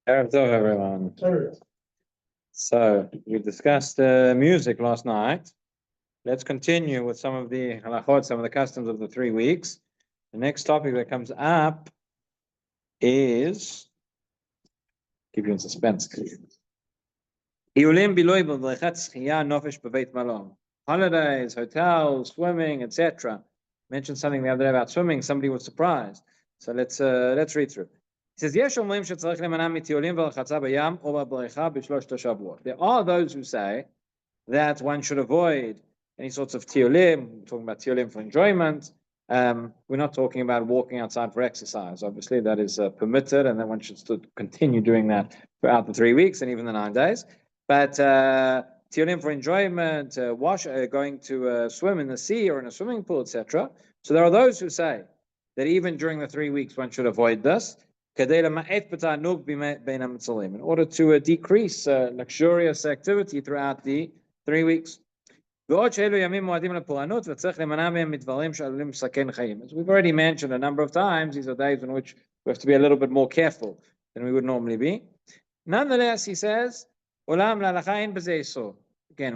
Erev Tov, everyone. So we discussed music last night. Let's continue with some of the halachot, some of the customs of the 3 weeks. The next topic that comes up is, keep you in suspense. Holidays, hotels, swimming, etc. Mentioned something the other day about swimming. Somebody was surprised. So let's read through. It says, there are those who say that one should avoid any sorts of tiolim. We're talking about tiolim for enjoyment. We're not talking about walking outside for exercise. Obviously, that is permitted, and then one should still continue doing that throughout the 3 weeks and even the 9 days. But tiolim for enjoyment, going to swim in the sea or in a swimming pool, etc. So there are those who say that even during the 3 weeks one should avoid this, in order to decrease luxurious activity throughout the 3 weeks. As we've already mentioned a number of times, these are days in which we have to be a little bit more careful than we would normally be. Nonetheless, he says, again,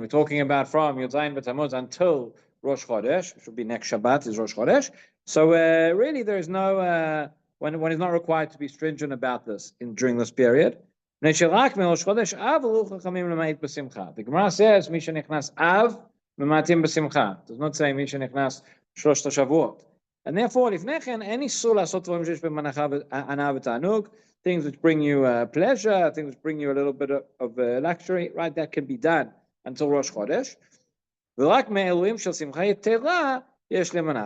we're talking about from Yud Zayin B'Tammuz until Rosh Chodesh, which will be next Shabbat is Rosh Chodesh. So really there is no, one is not required to be stringent about this during this period. The Gemara says, Misha Nichnas Av, Mematim B'Simcha. It does not say Misha Nichnas Shlosh Shavuot. And therefore, any things which bring you pleasure, things which bring you a little bit of luxury, right, that can be done until Rosh Chodesh.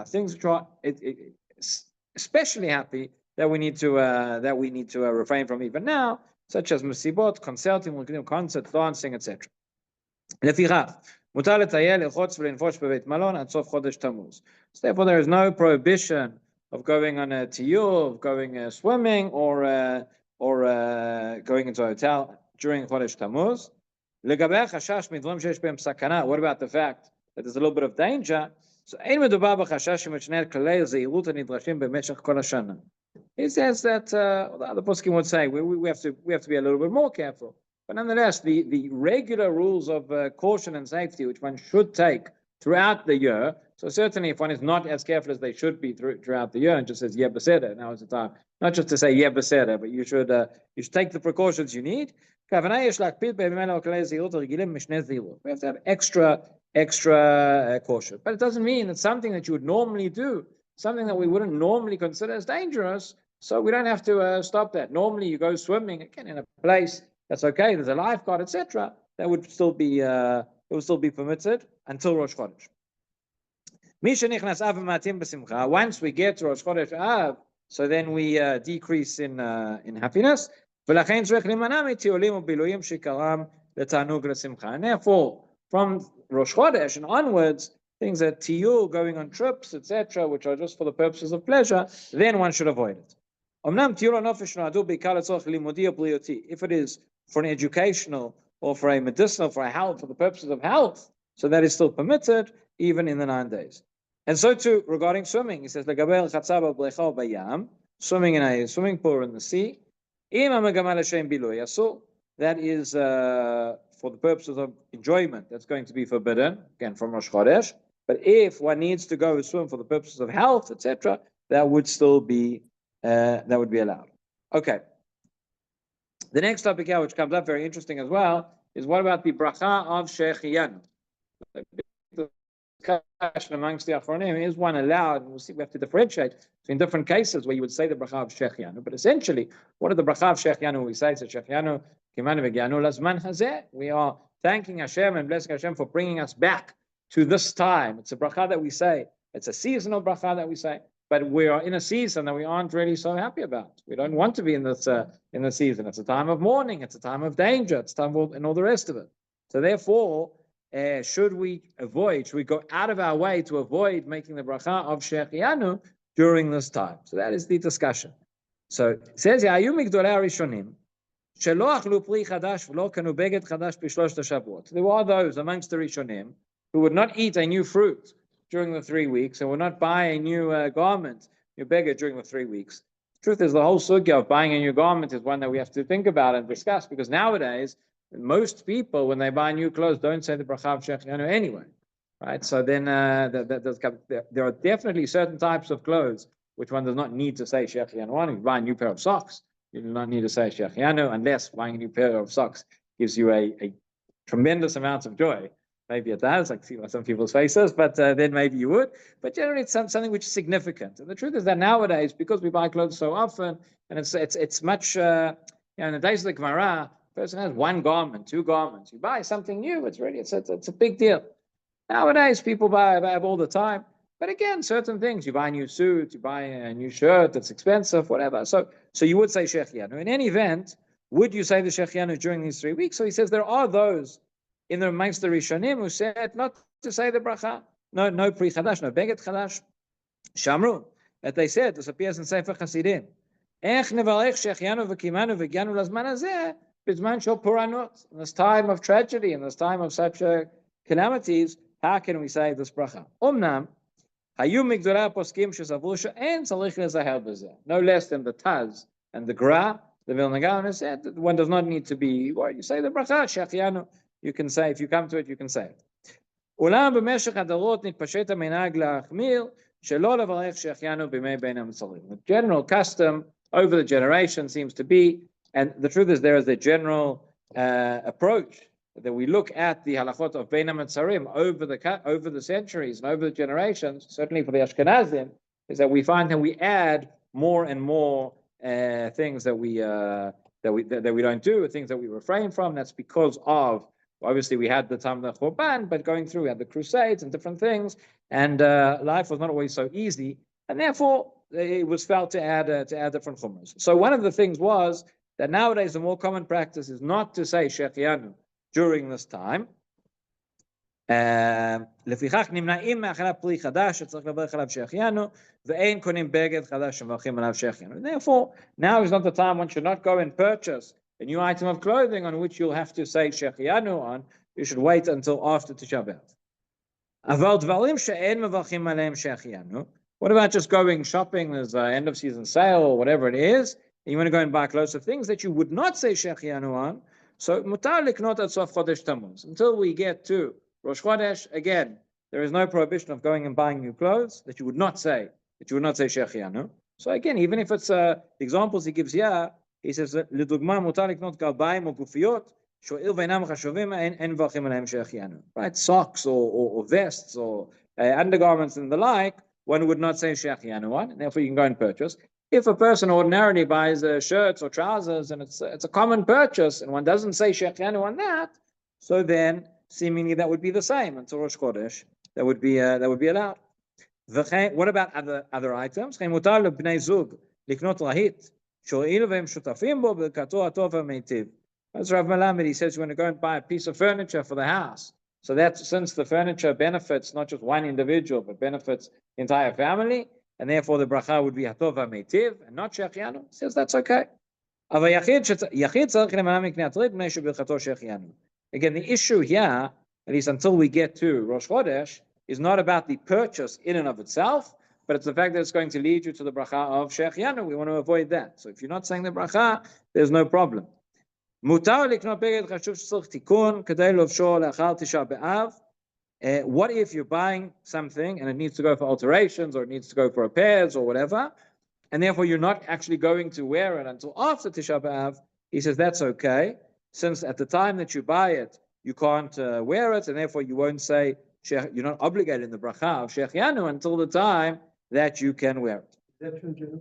Things which are especially happy that we need to refrain from even now, such as musibot, concerts, dancing, etc. So therefore, there is no prohibition of going on a tiur, of going swimming, or going into a hotel during Chodesh Tammuz. What about the fact that there's a little bit of danger? So he says that the poskim would say we have to be a little bit more careful. But nonetheless, the regular rules of caution and safety, which one should take throughout the year. So certainly, if one is not as careful as they should be throughout the year and just says "Yeh Beseder," now is the time, not just to say "Yeh Beseder," but you should take the precautions you need. We have to have extra caution, but it doesn't mean that something that you would normally do, something that we wouldn't normally consider as dangerous, so we don't have to stop that. Normally, you go swimming again in a place that's okay. There's a lifeguard, etc. That would still be permitted until Rosh Chodesh. Once we get to Rosh Chodesh Av, so then we decrease in happiness. And therefore, from Rosh Chodesh and onwards, things that tiyul, going on trips, etc., which are just for the purposes of pleasure, then one should avoid it. If it is for an educational or for a medicinal, for a health, for the purposes of health, so that is still permitted even in the 9 days. And so too regarding swimming, he says, swimming in a swimming pool or in the sea, that is for the purposes of enjoyment, that's going to be forbidden, again from Rosh Chodesh. But if one needs to go swim for the purposes of health, etc., that would still be allowed. Okay. The next topic here, which comes up very interesting as well, is what about the bracha of shehechiyanu? The discussion amongst the Achronim, is one allowed? And we'll see, we have to differentiate between different cases where you would say the bracha of shehechiyanu. But essentially, what are the bracha of shehechiyanu we say? So shehechiyanu kimanu v'gyanu lazman hazeh. We are thanking Hashem and blessing Hashem for bringing us back to this time. It's a bracha that we say. It's a seasonal bracha that we say. But we are in a season that we aren't really so happy about. We don't want to be in this in the season. It's a time of mourning. It's a time of danger. It's time and all the rest of it. So therefore, should we go out of our way to avoid making the bracha of shehechiyanu during this time? So that is the discussion. So it says, there are those amongst the Rishonim who would not eat a new fruit during the 3 weeks, and would not buy a new garment, new beggar during the 3 weeks. The truth is, the whole sugya of buying a new garment is one that we have to think about and discuss, because nowadays, most people, when they buy new clothes, don't say the bracha of shehechiyanu anyway, right? So then there are definitely certain types of clothes which one does not need to say shehechiyanu on. If you buy a new pair of socks, you do not need to say shehechiyanu, unless buying a new pair of socks gives you a tremendous amount of joy. Maybe it does, like see some people's faces, but then maybe you would. But generally, it's something which is significant. And the truth is that nowadays, because we buy clothes so often, and it's much, in the days of the Gemara, a person has one garment, 2 garments. You buy something new, it's a big deal. Nowadays, people buy all the time. But again, certain things, you buy a new suit, you buy a new shirt that's expensive, whatever. So you would say shehechiyanu. In any event, would you say the shehechiyanu during these 3 weeks? So he says there are those in the amongst the Rishonim who said not to say the bracha, no pri chadash, no beged chadash, shamru, that they said, this appears in Sefer Chasidim, ech nevalech shehechiyanu v'kimanu v'gyanu lazman hazeh b'zman shel puranot. In this time of tragedy, in this time of such calamities, how can we say this bracha? Umnam, hayu migdolei poskim shesavru she'en tzarich lezaher b'zeh. No less than the Taz and the Gra, the Vilna Gaon said that one does not need to be, well, you say the bracha, shehechiyanu. You can say, if you come to it, you can say it. אולם במשך הדורות נתפשט המנהג להחמיר שלא לברך שהחיינו בימי בין המצרים. The general custom over the generation seems to be, and the truth is there is a general approach that we look at the halachot of Bein HaMetzarim over the centuries and over the generations, certainly for the Ashkenazim, is that we find that we add more and more things that we don't do, things that we refrain from. That's because of, obviously, we had the time of the Churban, but going through, we had the Crusades and different things, and life was not always so easy, and therefore it was felt to add different chumras. So one of the things was that nowadays the more common practice is not to say shehechiyanu during this time. לפיכך נמנעים מאכילת פרי חדש שצריך לברך עליו שהחיינו ואין קונים בגד חדש שמברכים עליו שהחיינו. Therefore, now is not the time. One should not go and purchase a new item of clothing on which you'll have to say shehechiyanu on. You should wait until after Tisha B'Av. אבל דברים שאין מברכים עליהם שהחיינו. What about just going shopping? There's an end of season sale or whatever it is, and you want to go and buy clothes of things that you would not say shehechiyanu on. So mutar liknot ad sof chodesh Tammuz. Until we get to Rosh Chodesh, again, there is no prohibition of going and buying new clothes that you would not say shehechiyanu. So again, even if it's the examples he gives here, he says, לדוגמה מותר לקנות גרביים או גופיות שהואיל ואינם חשובים אין מברכים עליהם שהחיינו. Right, socks or vests or undergarments and the like, one would not say shehechiyanu on, and therefore you can go and purchase. If a person ordinarily buys shirts or trousers and it's a common purchase and one doesn't say shehechiyanu on that, so then seemingly that would be the same until Rosh Chodesh. That would be allowed. What about other items? מותר לבני זוג לקנות רהיט שהואילו והם שותפים בו ברכתו הטוב והמיטיב. As Rav Melamed, he says you want to go and buy a piece of furniture for the house. So that since the furniture benefits not just one individual, but benefits the entire family, and therefore the bracha would be hatov ha'meitiv and not shehechiyanu, he says that's okay. Again, the issue here, at least until we get to Rosh Chodesh, is not about the purchase in and of itself, but it's the fact that it's going to lead you to the bracha of shehechiyanu. We want to avoid that. So if you're not saying the bracha, there's no problem. Mutar liknot beged chashuv shetzarich tikun kedei lovsho le'achar Tisha B'Av. What if you're buying something and it needs to go for alterations or it needs to go for repairs or whatever, and therefore you're not actually going to wear it until after Tisha B'Av? He says that's okay, since at the time that you buy it, you can't wear it, and therefore you won't say, you're not obligated in the bracha of shehechiyanu until the time that you can wear it. That's true, Jim.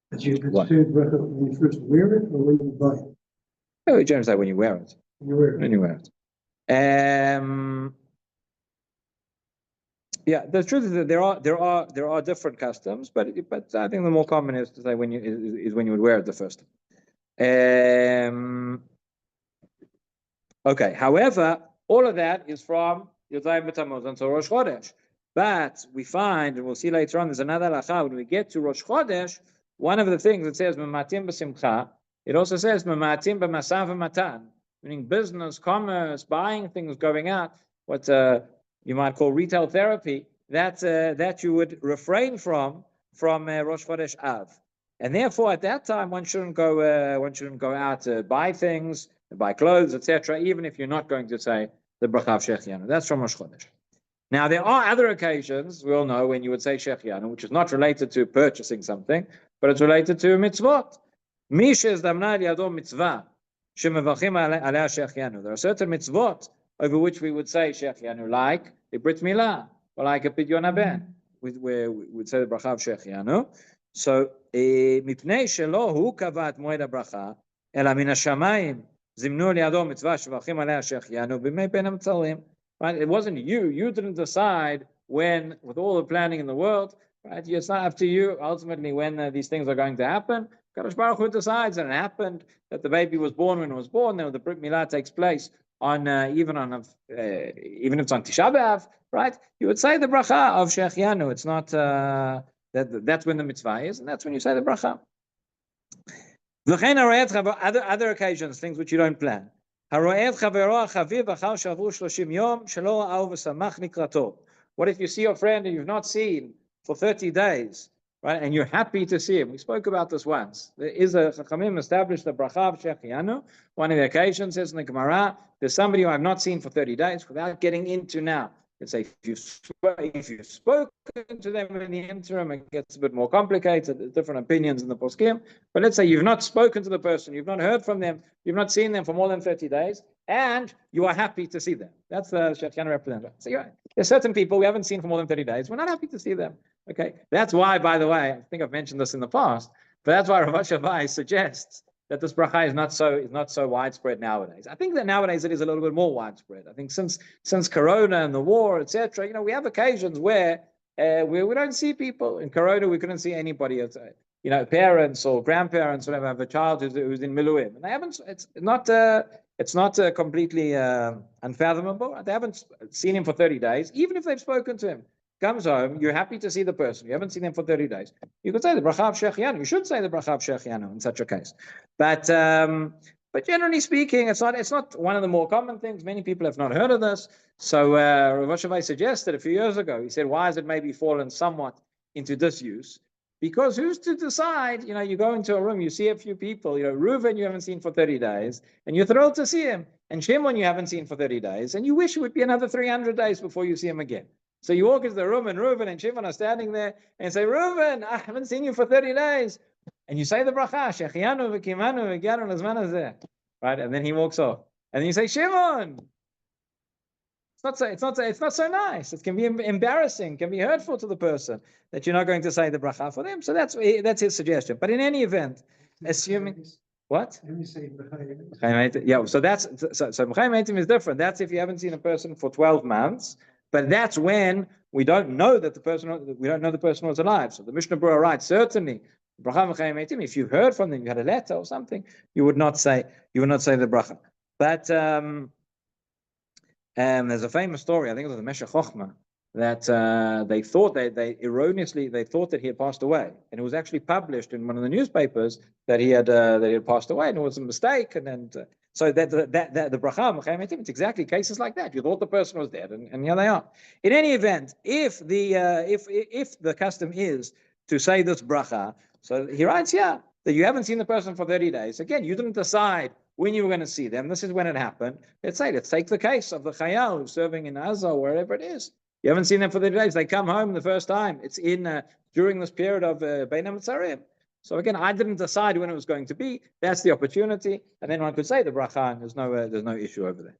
That you can say bracha when you first wear it or when you buy it? We generally say when you wear it. When you wear it. Yeah, the truth is that there are different customs, but I think the more common is to say when you would wear it the first time. Okay. However, all of that is from Yodayim B'Tammuz until Rosh Chodesh. But we find, and we'll see later on, there's another halacha when we get to Rosh Chodesh. One of the things it says Mematim b'Simcha. It also says Mematim b'Masav v'Matan, meaning business, commerce, buying things, going out. What you might call retail therapy. that you would refrain from Rosh Chodesh Av. And therefore, at that time, one shouldn't go out to buy things, buy clothes, etc., even if you're not going to say the bracha of shehechiyanu. That's from Rosh Chodesh. Now, there are other occasions, we all know, when you would say shehechiyanu, which is not related to purchasing something, but it's related to mitzvot. Mi shezdamna liyado mitzvah shemevachim alea shehechiyanu. There are certain mitzvot over which we would say shehechiyanu, like a brit milah, or like a pidyon haben, where we would say the bracha of shehechiyanu. So, mipnei shelo hu kavat moed habracha, ela min hashamayim zimnu liyado mitzvah shemevachim alea shehechiyanu b'mei ben hametzarim. Right? It wasn't you. You didn't decide when, with all the planning in the world. Right? It's not up to you ultimately when these things are going to happen. Kadosh Baruch Hu decides, and it happened that the baby was born when it was born. Then the Brit Milah takes place on even if it's on Tisha B'Av, right? You would say the bracha of shehechiyanu. It's not that's when the mitzvah is, and that's when you say the bracha. Other occasions, things which you don't plan. What if you see your friend and you've not seen for 30 days, right, and you're happy to see him? We spoke about this once. There is a Chachamim established the bracha of shehechiyanu. One of the occasions says in the Gemara, there's somebody who I've not seen for 30 days, without getting into now. Let's say if you've spoken to them in the interim, it gets a bit more complicated. There's different opinions in the poskim. But let's say you've not spoken to the person, you've not heard from them, you've not seen them for more than 30 days, and you are happy to see them. That's the shehechiyanu representative. So there's certain people we haven't seen for more than 30 days. We're not happy to see them. Okay, that's why, by the way, I think I've mentioned this in the past, but that's why Rabbi suggests that this bracha is not so widespread nowadays. I think that nowadays it is a little bit more widespread. I think since Corona and the war, etc., we have occasions where we don't see people. In Corona, we couldn't see anybody. Parents or grandparents, whatever, have a child who's in Miluim, and they haven't. It's not completely unfathomable. They haven't seen him for 30 days, even if they've spoken to him. Comes home, you're happy to see the person. You haven't seen them for 30 days. You could say the bracha of shehechiyanu. You should say the bracha of shehechiyanu in such a case. But generally speaking, it's not one of the more common things. Many people have not heard of this. So Rabbi suggested a few years ago. He said, why has it maybe fallen somewhat into disuse? Because who's to decide? You go into a room, you see a few people. Reuven you haven't seen for 30 days, and you're thrilled to see him. And Shimon you haven't seen for 30 days, and you wish it would be another 300 days before you see him again. So you walk into the room and Reuven and Shimon are standing there and say, Reuven, I haven't seen you for 30 days. And you say the bracha, shehechiyanu v'kimanu v'gyanu l'zman hazeh. Right? And then he walks off. And then you say, Shimon. It's not so nice. It can be embarrassing, can be hurtful to the person that you're not going to say the bracha for them. So that's his suggestion. But in any event, assuming what? Yeah, so Mechayim Eitim is different. That's if you haven't seen a person for 12 months. But that's when we don't know the person was alive. So the Mishnah Berurah writes, certainly, if you heard from them, you had a letter or something, you would not say the bracha. But there's a famous story, I think it was the Meshech Chochmah, that they erroneously thought that he had passed away, and it was actually published in one of the newspapers that he had passed away, and it was a mistake, and then. So that the bracha, it's exactly cases like that. You thought the person was dead, and here they are. In any event, if the custom is to say this bracha, so he writes here that you haven't seen the person for 30 days. Again, you didn't decide when you were going to see them. This is when it happened. Let's take the case of the chayal who's serving in Gaza or wherever it is. You haven't seen them for 30 days. They come home the first time. It's during this period of Bein HaMetzarim. So again, I didn't decide when it was going to be. That's the opportunity, and then one could say the bracha, and there's no issue over there.